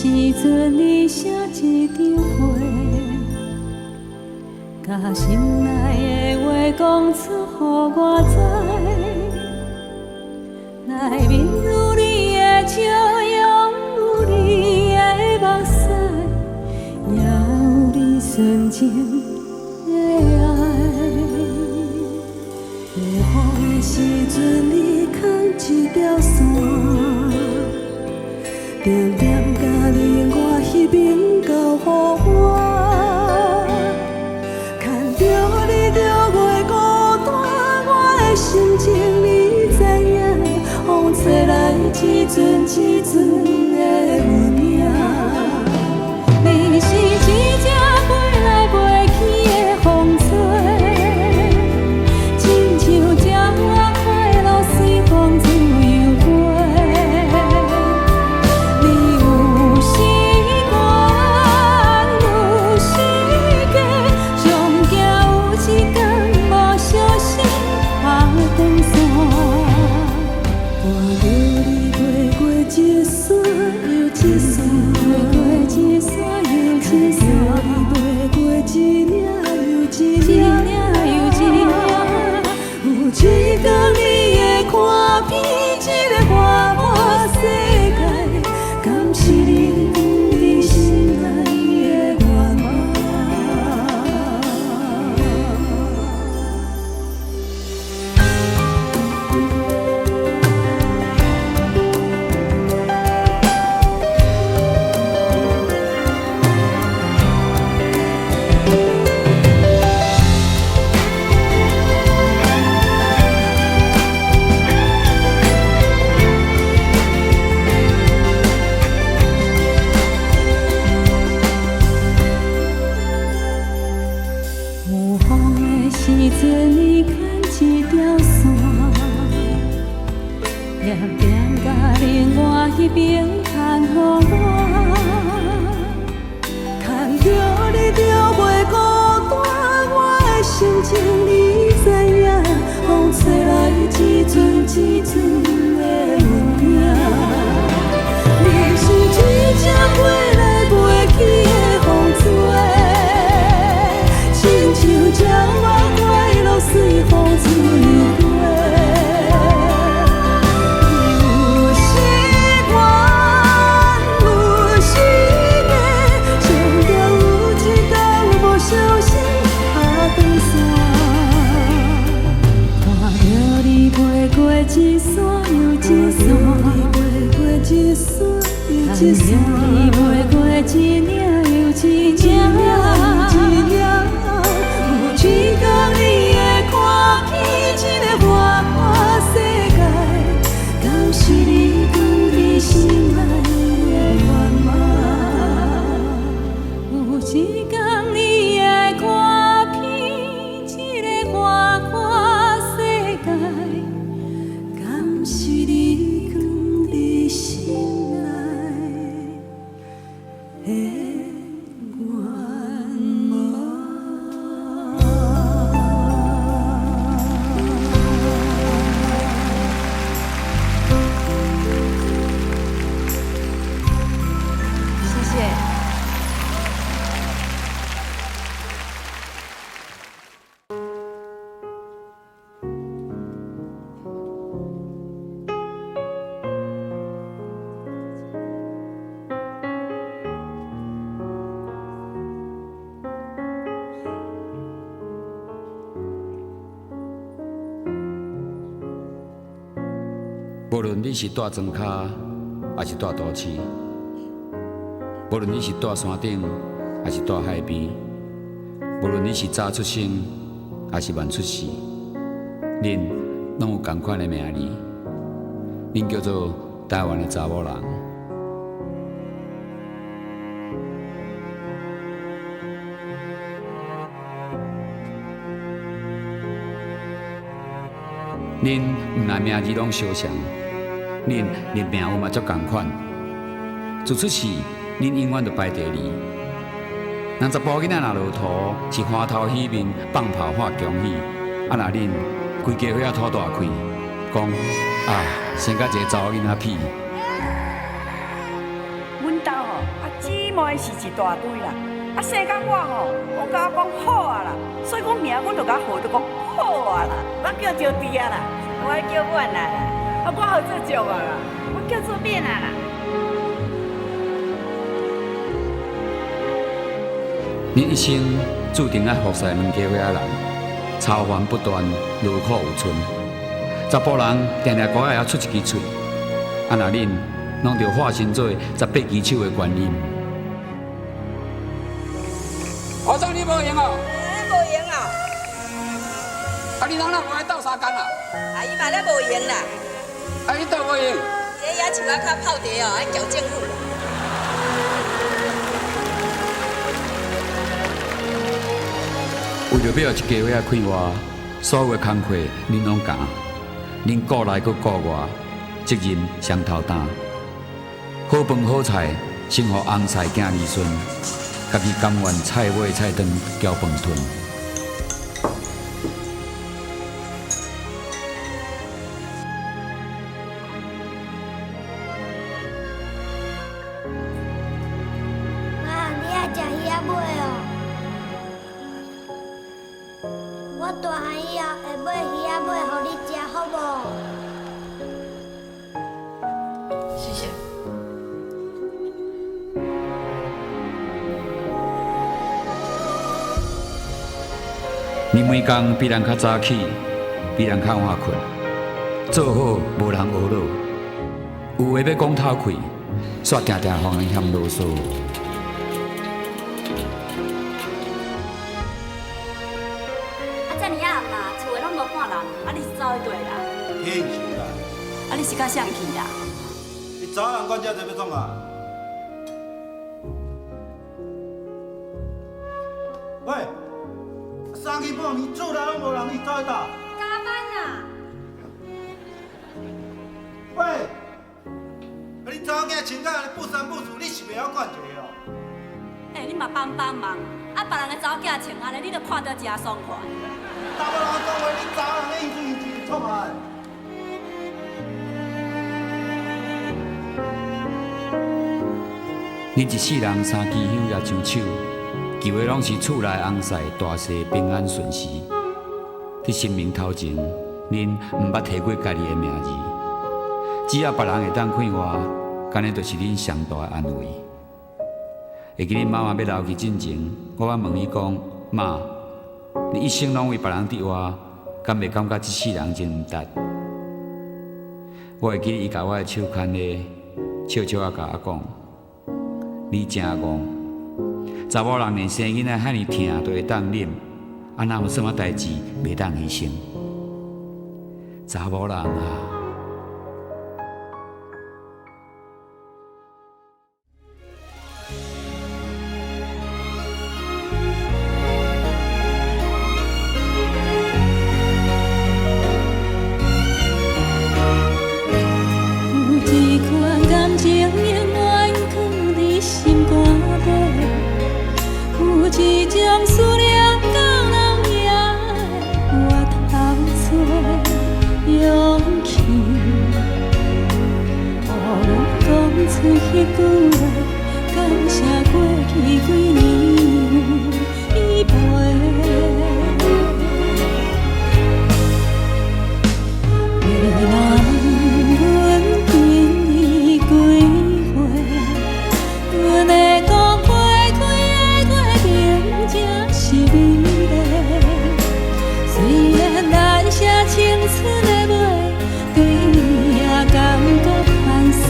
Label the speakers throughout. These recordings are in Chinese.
Speaker 1: 时阵，你写一张花，甲心内的话讲出，予我知。内面有你的笑容，有你的目屎，也有你纯情的爱。有风的时阵，你牵一条线。点点甲你我彼边交予我，牵着你就袂孤单，我的心情你知影，风吹来一阵一阵的温影。你是一只飞来飞去的风吹，亲像鸟仔快乐随风自由飞。
Speaker 2: 无论你是住庄脚，还是住都市；无论你是住山顶，还是住海边；无论你是早出生，还是晚出世，恁拢有同款的名字，恁叫做台湾的查某人。恁毋但名字拢相像，恁连命运嘛足同款。自出世，恁永远就排第二。人十步囡仔若落土，是花头喜面放炮喊恭喜。啊，若恁规家伙仔吐大气，讲啊，生甲一个查某囡仔屁。
Speaker 3: 阮兜吼毛的是一大堆啦。啊，生甲我吼，我甲我讲好啊啦，所以我名阮就甲号就讲好啊啦，我叫招弟啊啦，我叫阮啊啦，啊我好做石啊啦，我叫做面啊啦。
Speaker 2: 你一生注定要服侍两家伙仔人，操烦不断，劳苦有存。查甫人定定该要出一支嘴，啊那恁拢着化身做18支手的观音。我说你无闲哦？
Speaker 4: 无闲啊！
Speaker 2: 啊你哪无爱斗相共啊？
Speaker 4: 啊伊嘛咧无闲啦。
Speaker 2: 啊你斗无闲？
Speaker 4: 这野树仔较泡茶哦，爱交政府。
Speaker 2: 为着要一家伙仔快活，所有的工课恁拢干，恁顾来搁顾我，责任双头担。好饭好菜，生互翁婿囝儿孙，家己甘愿菜尾菜长交饭吞。
Speaker 5: 妈，你爱食鱼仔尾哦？我大汉以后会买鱼仔尾互你食，好无？
Speaker 4: 谢谢。
Speaker 2: 你每工比人较早起，比人较晚困，做好无人学落，有话要讲透开，煞定定互人嫌啰嗦。
Speaker 6: 遮尔暗啦，厝诶拢无半人，啊你是走去佗啦？
Speaker 7: 天是啦，
Speaker 6: 啊你是甲谁去啦？
Speaker 7: 你早人管遮济要创啊？喂，三更半暝厝内拢无人，你走去倒？
Speaker 5: 加班啊！
Speaker 7: 喂，啊你查某囝穿甲安尼不三不四，你是袂晓管一个哦？
Speaker 6: 你嘛帮忙，啊别人诶查某囝穿安尼，你著看到真爽快。
Speaker 7: 大无人讲话，你查某人应付应付创啊？
Speaker 2: 恁一世人三支香也上手，求的拢是厝内翁婿大细平安顺时。伫生命头前，恁毋捌提过家己的名字，只要别人会当看我，干尼就是恁上大的安慰。会记恁妈妈要留去进前，我捌问伊讲：妈，你一生拢为别人伫活，敢袂感觉一世人真毋值？我会记伊甲我的手牵咧，笑笑啊甲我讲。你真戆，查某人连生囡仔遐尼疼都会当忍，啊哪有什么代志袂当牺牲？查某人啊！
Speaker 1: 有一款感情永远藏在心肝底，有一种思念到人也我头做勇气，予阮讲出迄句话，感谢过去几年依陪。为难阮今几岁，阮会讲花开的过程才是美丽。虽然咱写青春的尾，对伊也感觉歹势，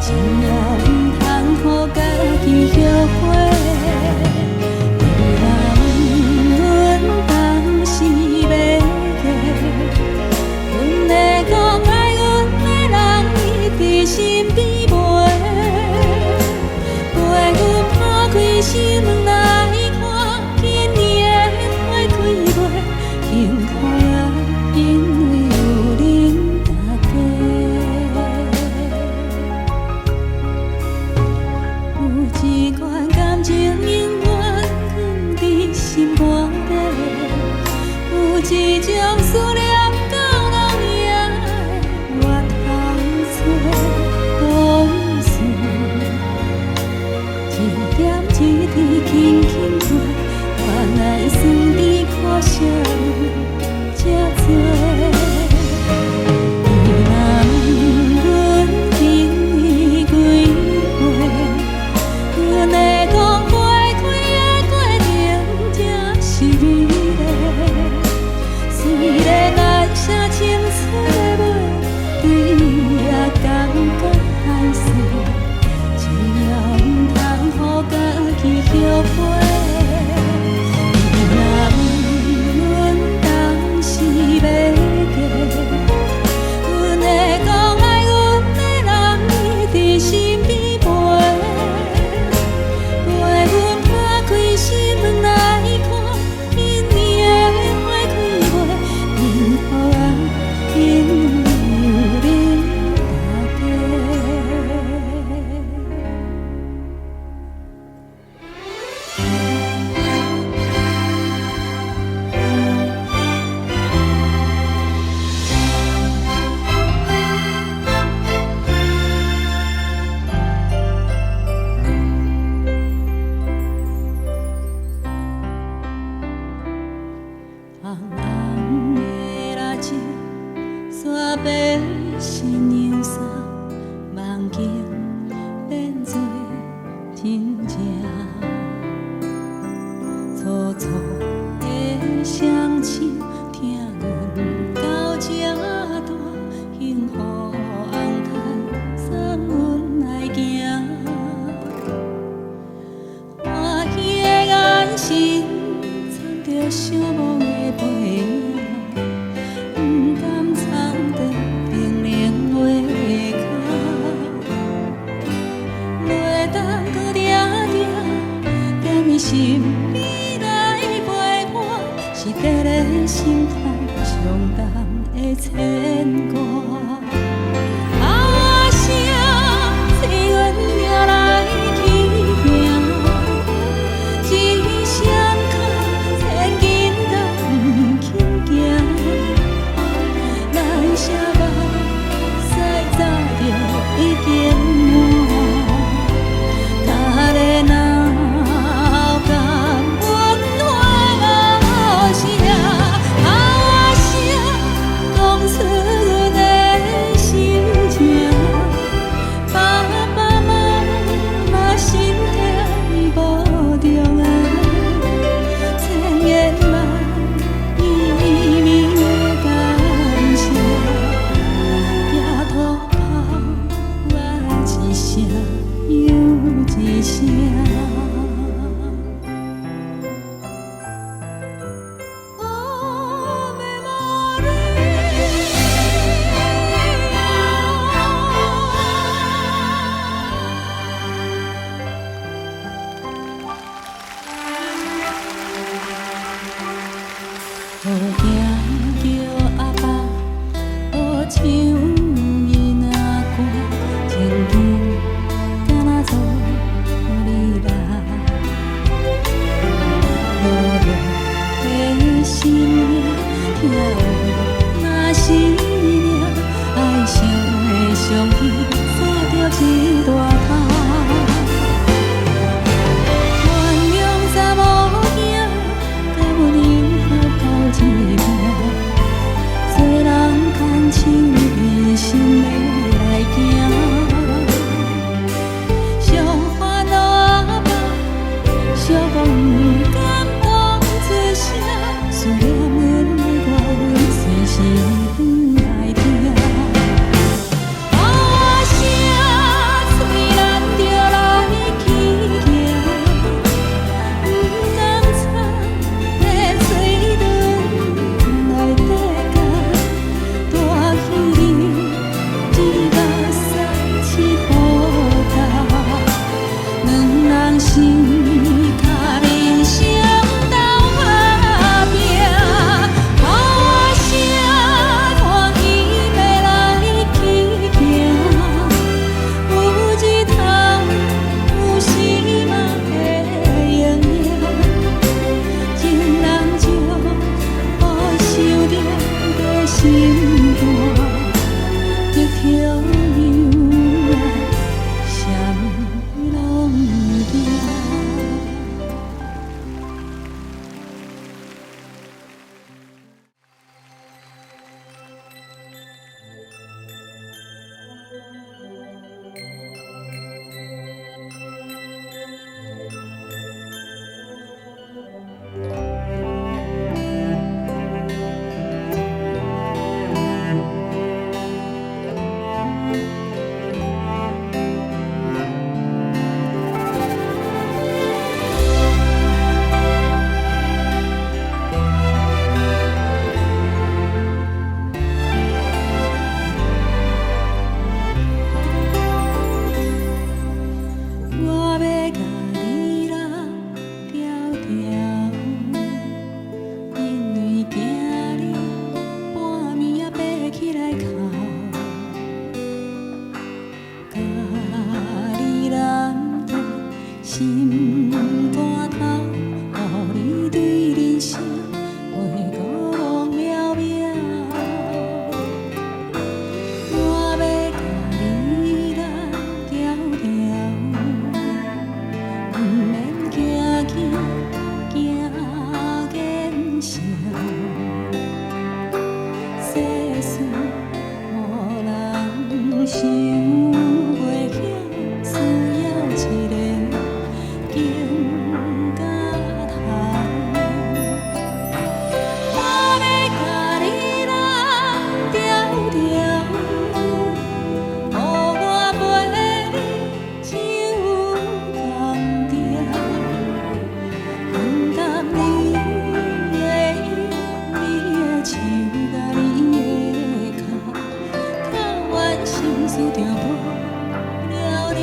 Speaker 1: 真也毋通互家己后悔。为难阮当时要嫁。阮会讲爱阮的人一直身边陪，陪阮打开心门来看今年的花开月，幸福也因为有恁大家。有一款感情永远藏在心肝底，有一种思念。心肝头，予你对人生画个梦渺渺。我要甲你人条条，不免惊惊惊见笑。世事无人想袂晓，需要一个经甲头。我要甲你人条条，予我陪你手牵条，分担你的忧，你的愁甲你的脚，靠阮心事就无了了。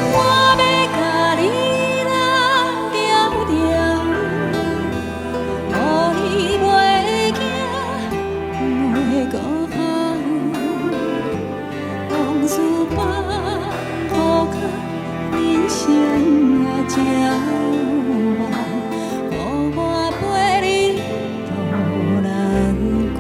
Speaker 1: 我要甲你人条条，予你袂惊袂孤寒，往事放予甲人生啊照望，予我陪你渡难关。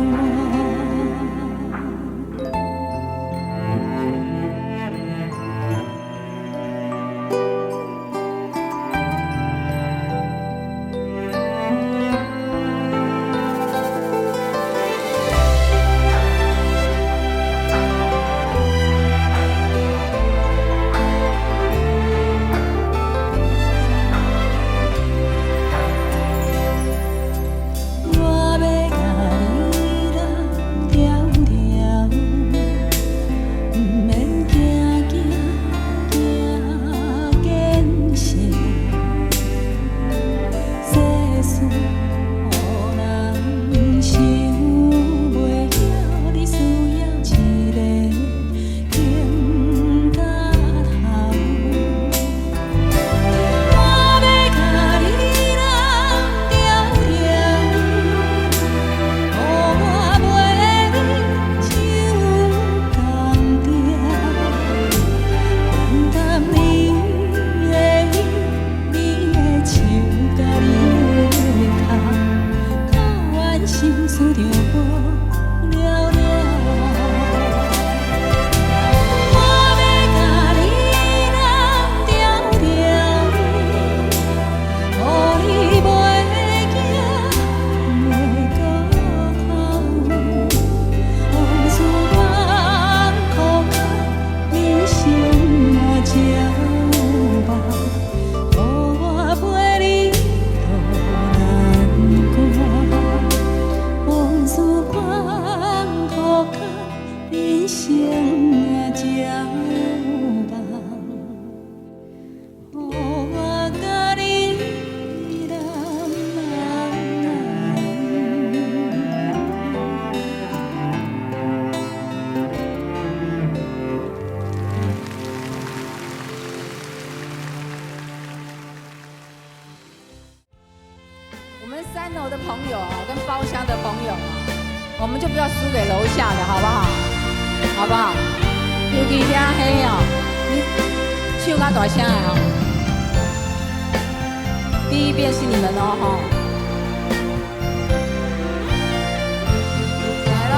Speaker 1: 我要甲你人条条，不免惊惊惊见笑。世事无人想袂晓，你需要一个经甲头。我要甲你人条条，予我陪你手牵条，分担你的忧，你的愁甲你的脚，靠阮心事就无了了。我要甲你人条条，予你袂惊袂孤寒，往事放予甲人生啊照望，予我陪你渡难关。往事放予甲人生啊照望，予我甲你人
Speaker 8: 我们3楼的朋友啊，跟包厢的朋友啊，我们就不要输给楼下的，好不好？好不好？尤其遐黑哦，你唱较大声的哦。第一遍是你们哦，吼。来咯！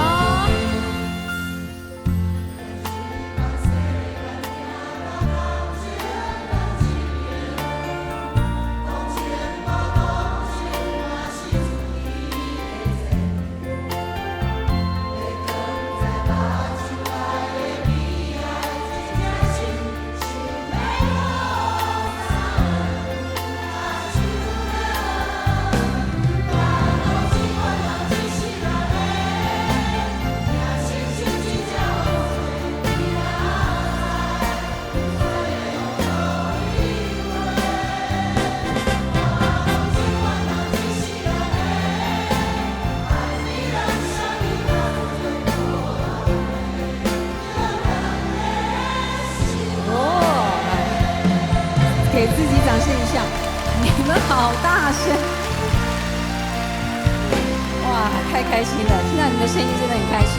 Speaker 8: 给自己掌声一下，你们好大声！哇，太开心了，听到你们的声音真的很开心。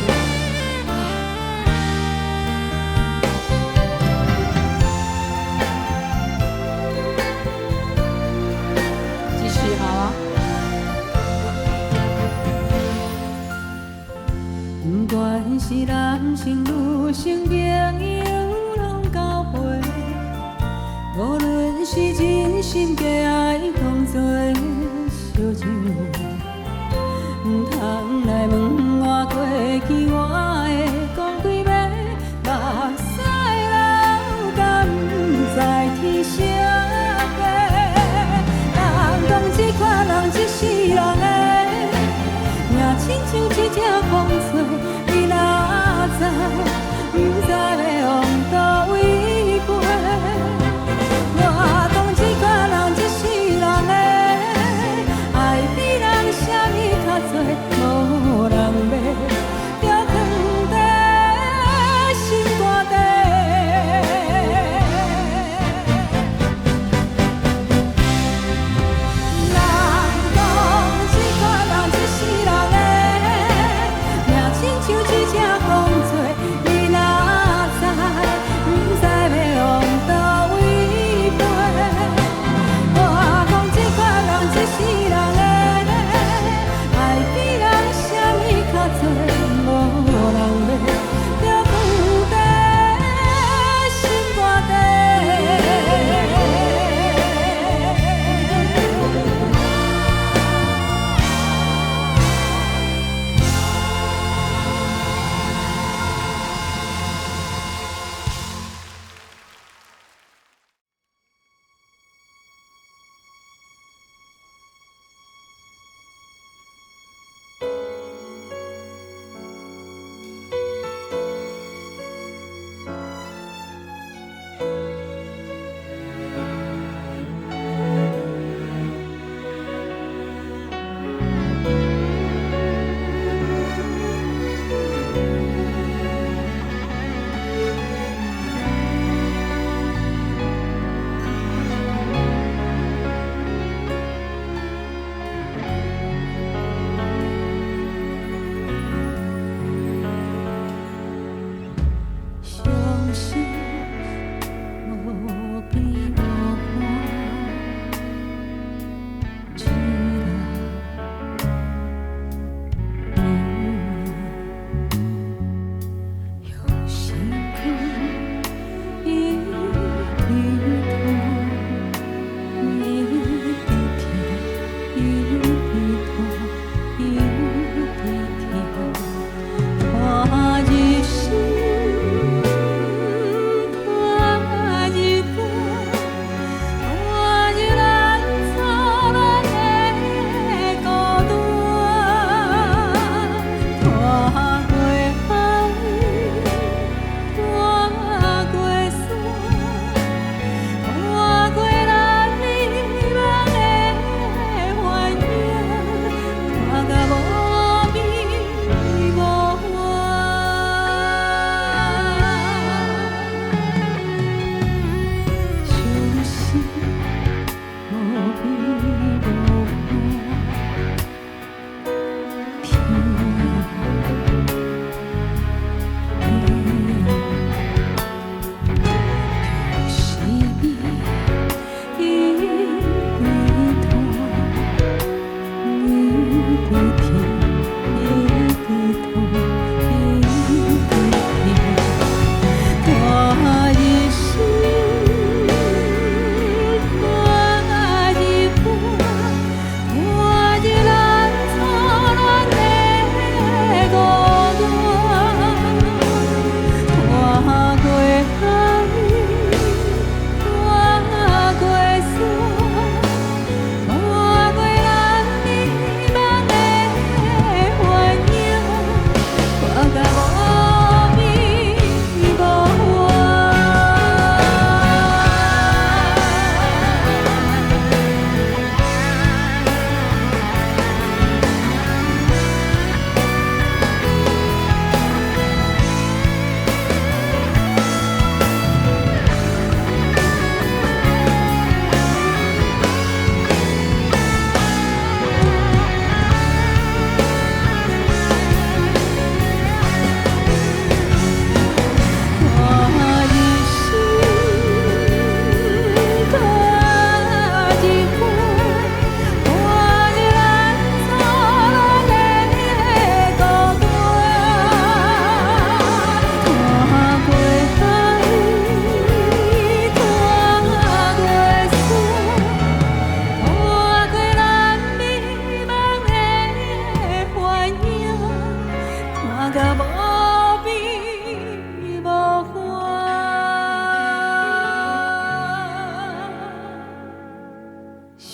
Speaker 1: 男性女性朋友拢交陪，无论是真心假爱当作烧酒，唔通来问我过去，我会讲几遍，目屎流甲唔知天啥地。人讲这款人一世人的，命亲像一只风吹，你若知，唔知要往倒位飞。我讲这款人一世人的，爱比人啥物较多，无人要，就算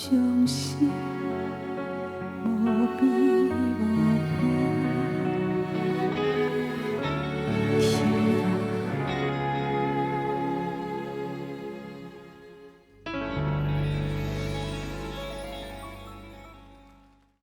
Speaker 1: 伤心。